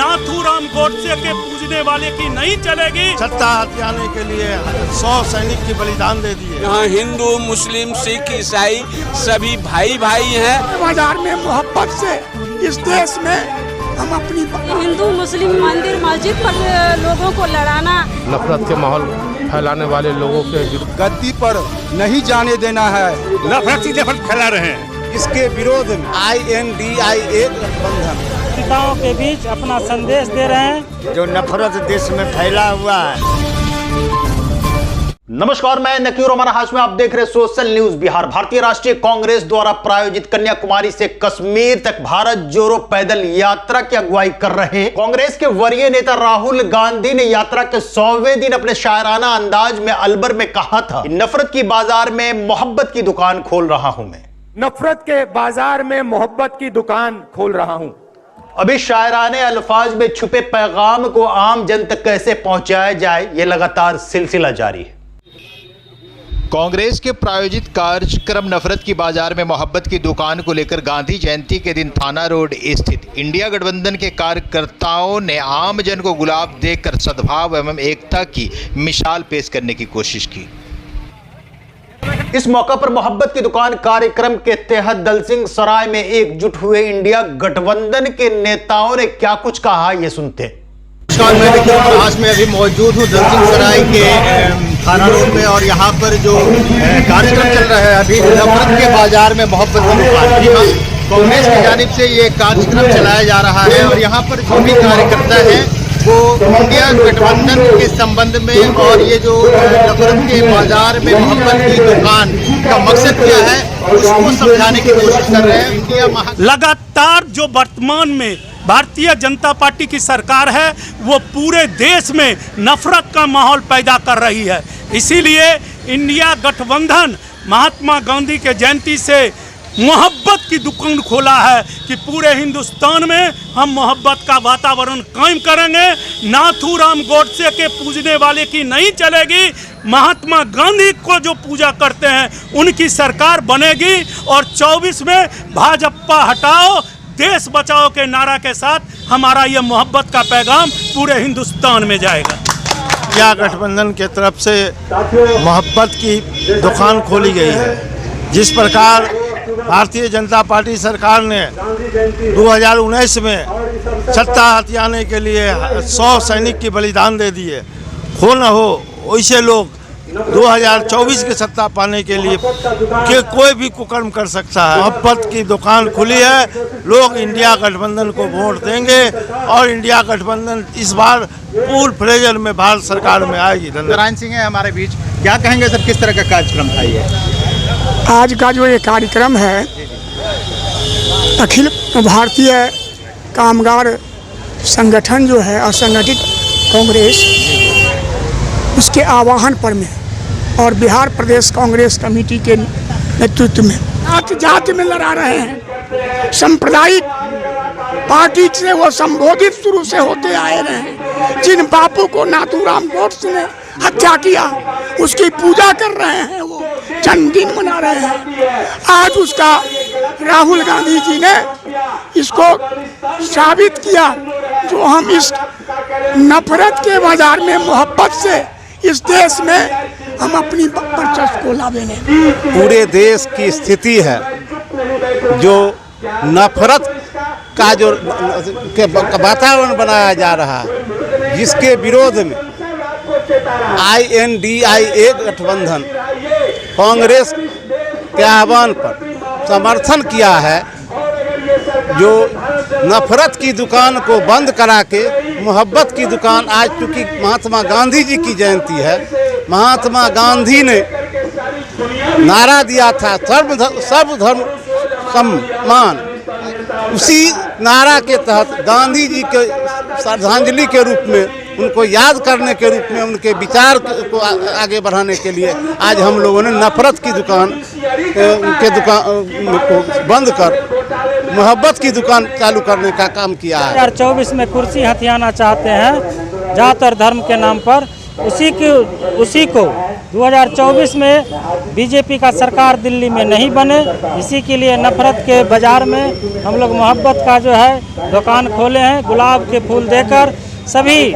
नाथूराम गोडसे के पूजने वाले की नहीं चलेगी। सत्ता हथियाने के लिए 100 सैनिक की बलिदान दे दिए। यहाँ हिंदू, मुस्लिम, सिख, ईसाई सभी भाई भाई हैं। बाजार में मोहब्बत से इस देश में हम अपनी हिंदू मुस्लिम मंदिर मस्जिद पर लोगों को लड़ाना, नफरत के माहौल फैलाने वाले लोगों के गद्दी पर नहीं जाने देना है। नफरत ही नफरत फैला रहे हैं। इसके विरोध में INDIA गठबंधन पिताओं के बीच अपना संदेश दे रहे हैं। जो नफरत देश में फैला हुआ है। नमस्कार, मैं नकीर उमर हाशमी, आप देख रहे सोशल न्यूज बिहार। भारतीय राष्ट्रीय कांग्रेस द्वारा प्रायोजित कन्याकुमारी से कश्मीर तक भारत जोड़ो पैदल यात्रा की अगुवाई कर रहे कांग्रेस के वरीय नेता राहुल गांधी ने यात्रा के 100वें दिन अपने शायराना अंदाज में अलवर में कहा था, नफरत की बाजार में मोहब्बत की दुकान खोल रहा हूं मैं। नफरत के बाजार में मोहब्बत की दुकान खोल रहा हूं। अभी शायराने अल्फाज में छुपे पैगाम को आम जन तक कैसे पहुंचाया जाए, यह लगातार सिलसिला जारी है। कांग्रेस के प्रायोजित कार्यक्रम नफरत की बाजार में मोहब्बत की दुकान को लेकर गांधी जयंती के दिन थाना रोड स्थित इंडिया गठबंधन के कार्यकर्ताओं ने आम जन को गुलाब देकर सद्भाव एवं एकता की मिसाल पेश करने की कोशिश की। इस मौका पर मोहब्बत की दुकान कार्यक्रम के तहत दलसिंह सराय में एकजुट हुए इंडिया गठबंधन के नेताओं ने क्या कुछ कहा, ये सुनते हैं। आज मैं अभी मौजूद हूँ दलसिंह सराय के थाना रोड में और यहाँ पर जो कार्यक्रम चल रहा है अभी नफरत के बाजार में मोहब्बत की दुकान, कांग्रेस की जानिब से ये कार्यक्रम चलाया जा रहा है और यहाँ पर जो भी कार्यकर्ता है वो इंडिया गठबंधन के संबंध में और ये जो नफरत के बाजार में मोहब्बत की दुकान का मकसद क्या है उसको समझाने की कोशिश कर रहे हैं। इंडिया लगातार जो वर्तमान में भारतीय जनता पार्टी की सरकार है वो पूरे देश में नफरत का माहौल पैदा कर रही है। इसीलिए इंडिया गठबंधन महात्मा गांधी के जयंती से मोहब्बत की दुकान खोला है कि पूरे हिंदुस्तान में हम मोहब्बत का वातावरण कायम करेंगे। नाथूराम गोडसे के पूजने वाले की नहीं चलेगी। महात्मा गांधी को जो पूजा करते हैं उनकी सरकार बनेगी और 24 में भाजपा हटाओ देश बचाओ के नारा के साथ हमारा ये मोहब्बत का पैगाम पूरे हिंदुस्तान में जाएगा। इंडिया गठबंधन के तरफ से मोहब्बत की दुकान खोली गई है। जिस प्रकार भारतीय जनता पार्टी सरकार ने 2019 में सत्ता हथियाने के लिए 100 सैनिक की बलिदान दे दिए, हो न हो वैसे लोग 2024 की सत्ता पाने के लिए कोई भी कुकर्म कर सकता है। मोहब्बत की दुकान खुली है, लोग इंडिया गठबंधन को वोट देंगे और इंडिया गठबंधन इस बार फुल फ्लेजर में भारत सरकार में आएगी। नारायण सिंह है हमारे बीच, क्या कहेंगे सर, किस तरह का कार्यक्रम था ये? आज का जो ये कार्यक्रम है अखिल भारतीय कामगार संगठन जो है असंगठित कांग्रेस उसके आह्वान पर में और बिहार प्रदेश कांग्रेस कमेटी के नेतृत्व में जाति में लड़ा रहे हैं। सांप्रदायिक पार्टी से वो संबोधित शुरू से होते आए रहे हैं। जिन बापू को नाथूराम गोडसे ने हत्या किया उसकी पूजा कर रहे हैं, वो जन्मदिन मना रहे हैं। आज उसका राहुल गांधी जी ने इसको साबित किया जो हम इस नफरत के बाजार में मोहब्बत से इस देश में हम अपनी वर्चस्व को लावेंगे। पूरे देश की स्थिति है जो नफरत का जो वातावरण बनाया जा रहा है, जिसके विरोध में INDIA गठबंधन कांग्रेस के आह्वान पर समर्थन किया है। जो नफरत की दुकान को बंद करा के मोहब्बत की दुकान, आज चूँकि महात्मा गांधी जी की जयंती है, महात्मा गांधी ने नारा दिया था सर्वधर्म सम्मान, उसी नारा के तहत गांधी जी के श्रद्धांजलि के रूप में उनको याद करने के रूप में उनके विचार को आगे बढ़ाने के लिए आज हम लोगों ने नफरत की दुकान को बंद कर मोहब्बत की दुकान चालू करने का काम किया है। 2024 में कुर्सी हथियाना चाहते हैं जात और धर्म के नाम पर, उसी को 2024 में बीजेपी का सरकार दिल्ली में नहीं बने, इसी के लिए नफरत के बाज़ार में हम लोग मोहब्बत का जो है दुकान खोले हैं। गुलाब के फूल देकर सभी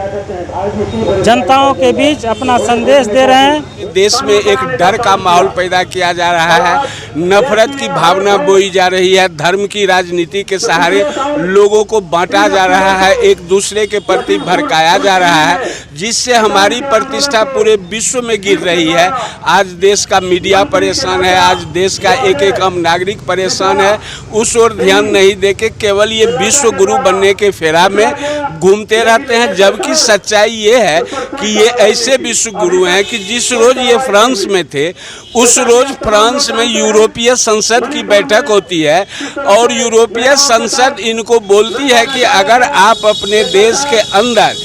जनताओं के बीच अपना संदेश दे रहे हैं। देश में एक डर का माहौल पैदा किया जा रहा है, नफरत की भावना बोई जा रही है, धर्म की राजनीति के सहारे लोगों को बांटा जा रहा है, एक दूसरे के प्रति भड़काया जा रहा है, जिससे हमारी प्रतिष्ठा पूरे विश्व में गिर रही है। आज देश का मीडिया परेशान है, आज देश का एक एक आम नागरिक परेशान है। उस ओर ध्यान नहीं देके केवल ये विश्व गुरु बनने के फेरा में घूमते रहते हैं, जबकि सच्चाई ये है कि ये ऐसे विश्व गुरु हैं कि जिस रोज ये फ्रांस में थे उस रोज फ्रांस में यूरोपीय संसद की बैठक होती है और यूरोपीय संसद इनको बोलती है कि अगर आप अपने देश के अंदर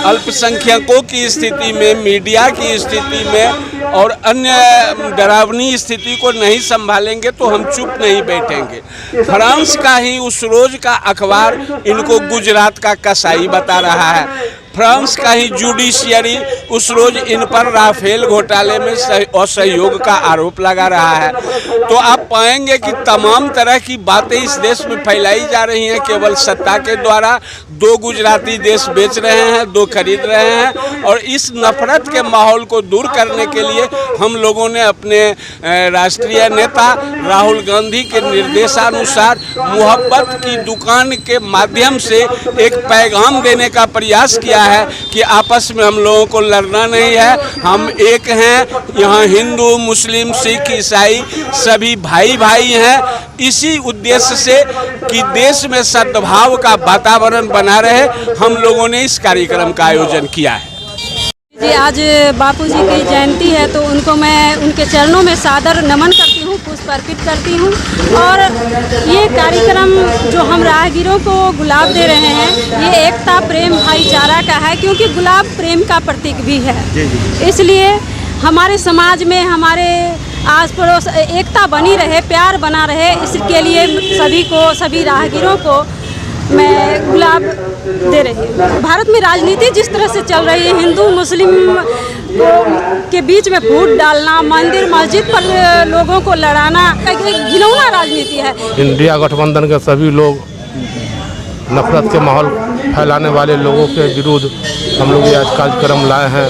अल्पसंख्यकों की स्थिति में, मीडिया की स्थिति में और अन्य डरावनी स्थिति को नहीं संभालेंगे तो हम चुप नहीं बैठेंगे। फ्रांस का ही उस रोज का अखबार इनको गुजरात का कसाई बता रहा है, फ्रांस का ही जुडिशियरी उस रोज इन पर राफेल घोटाले में असहयोग का आरोप लगा रहा है। तो आप पाएंगे कि तमाम तरह की बातें इस देश में फैलाई जा रही हैं केवल सत्ता के द्वारा। 2 गुजराती देश बेच रहे हैं, 2 खरीद रहे हैं और इस नफरत के माहौल को दूर करने के लिए हम लोगों ने अपने राष्ट्रीय नेता राहुल गांधी के निर्देशानुसार मोहब्बत की दुकान के माध्यम से एक पैगाम देने का प्रयास किया है कि आपस में हम लोगों को लड़ना नहीं है, हम एक हैं। यहाँ हिंदू, मुस्लिम, सिख, ईसाई सभी भाई भाई हैं। इसी उद्देश्य से कि देश में सद्भाव का वातावरण बना रहे, हम लोगों ने इस कार्यक्रम का आयोजन किया है। जी आज बापूजी की जयंती है तो उनको मैं उनके चरणों में सादर नमन करती हूँ, पुष्प अर्पित करती हूँ। और ये कार्यक्रम जो हम राहगीरों को गुलाब दे रहे हैं, ये एकता, प्रेम, भाईचारा का है, क्योंकि गुलाब प्रेम का प्रतीक भी है। इसलिए हमारे समाज में, हमारे आस पड़ोस एकता बनी रहे, प्यार बना रहे, इसके लिए सभी राहगीरों को मैं गुलाब दे रही हूँ। भारत में राजनीति जिस तरह से चल रही है, हिंदू मुस्लिम के बीच में फूट डालना, मंदिर मस्जिद पर लोगों को लड़ाना, एक घिनौना राजनीति है। इंडिया गठबंधन के सभी लोग नफरत के माहौल फैलाने वाले लोगों के विरुद्ध हम लोग ये आज कार्यक्रम लाए हैं।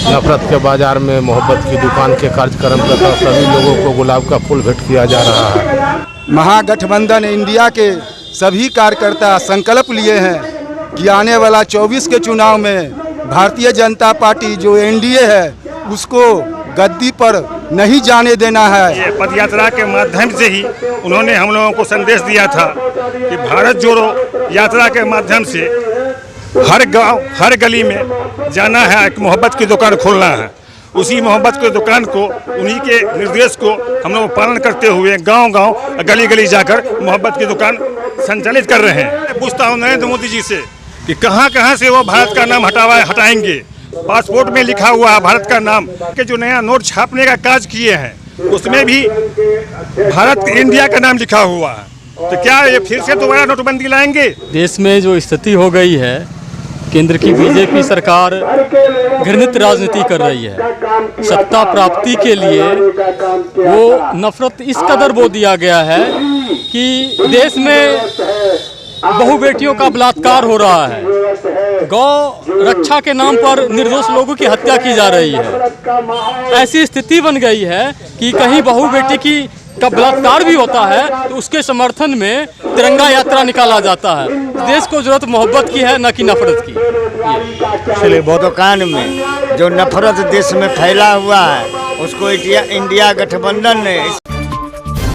नफरत के बाजार में मोहब्बत की दुकान के कार्यक्रम के तहत सभी लोगों को गुलाब का फूल भेंट किया जा रहा है। महागठबंधन इंडिया के सभी कार्यकर्ता संकल्प लिए हैं कि आने वाला 24 के चुनाव में भारतीय जनता पार्टी जो एनडीए है उसको गद्दी पर नहीं जाने देना है। ये पदयात्रा के माध्यम से ही उन्होंने हम लोगों को संदेश दिया था कि भारत जोड़ो यात्रा के माध्यम से हर गांव, हर गली में जाना है, एक मोहब्बत की दुकान खोलना है। उसी मोहब्बत की दुकान को, उन्हीं के निर्देश को हम लोग पालन करते हुए गांव-गांव, गली-गली जाकर मोहब्बत की दुकान संचालित कर रहे हैं। पूछता हूँ नरेंद्र मोदी जी से कि कहाँ से वो भारत का नाम हटाएंगे। पासपोर्ट में लिखा हुआ है भारत का नाम, के जो नया नोट छापने का काज किए हैं उसमें भी भारत, इंडिया का नाम लिखा हुआ है। तो क्या ये फिर से दोबारा नोटबंदी लाएंगे? देश में जो स्थिति हो गई है, केंद्र की बीजेपी सरकार घृणित राजनीति कर रही है। सत्ता प्राप्ति के लिए वो नफरत इस कदर बो दिया गया है कि देश में बहु बेटियों का बलात्कार हो रहा है, गौ रक्षा के नाम पर निर्दोष लोगों की हत्या की जा रही है। ऐसी स्थिति बन गई है कि कहीं बहु बेटी का बलात्कार भी होता है तो उसके समर्थन में तिरंगा यात्रा निकाला जाता है। देश को जरूरत मोहब्बत की है, न कि नफरत की। इसलिए बोधोकान में जो नफरत देश में फैला हुआ है उसको इंडिया गठबंधन ने